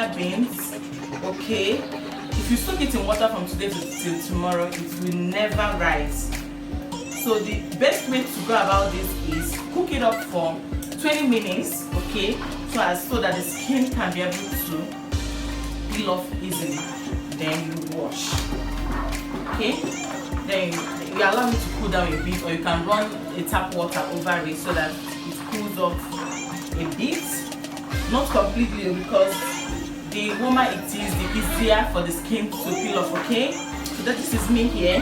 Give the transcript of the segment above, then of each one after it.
soya beans. Okay, if you soak it in water from today till tomorrow, it will never rise. So the best way to go about this is cook it up for 20 minutes, okay, so that the skin can be able to peel off easily. Then you wash, okay. Then you allow it to cool down a bit, or you can run a tap water over it so that it cools off a bit, not completely, because the warmer it is, the easier for the skin to peel off. Okay, so that this is me here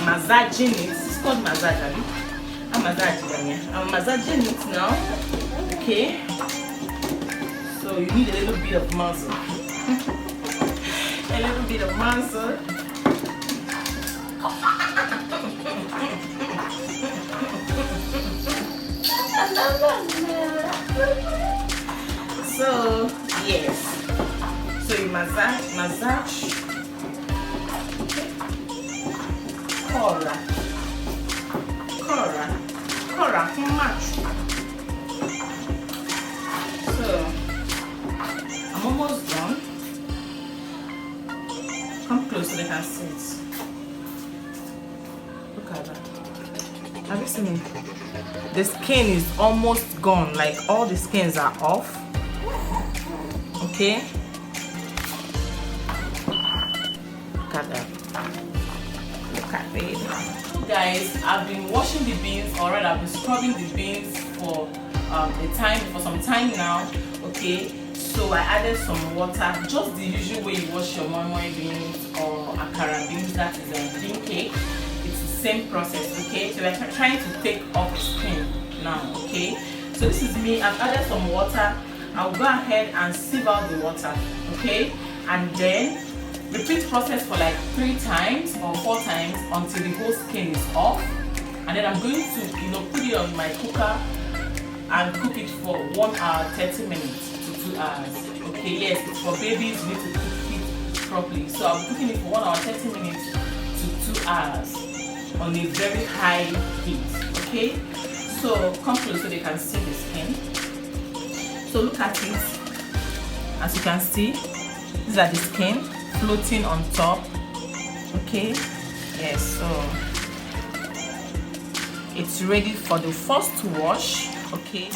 massaging it. It's called massage, right? I'm massaging it now. Okay, so you need a little bit of muscle. A little bit of muscle. So yes, so you massage, Cora, too much. So I'm almost done. Come close so they can see it. Look at that. Have you seen it? The skin is almost gone, like all the skins are off. Okay, look at that. Look at it. Guys, I've been washing the beans, or rather I've been scrubbing the beans for some time now. Okay, so I added some water, just the usual way you wash your moi beans or akara beans, that is a bean cake. It's the same process. Okay, so we're trying to take off the skin now. Okay, so this is me. I've added some water. I'll go ahead and sieve out the water. Okay, and then repeat process for like 3 times or 4 times until the whole skin is off. And then I'm going to put it on my cooker and cook it for 1 hour 30 minutes to 2 hours. Okay, yes, it's for babies, we need to cook it properly. So I'm cooking it for 1 hour 30 minutes to 2 hours on a very high heat. Okay, so come close so they can see the skin. So look at it. As you can see, these are the skin floating on top. Okay, yes, so it's ready for the first wash. Okay,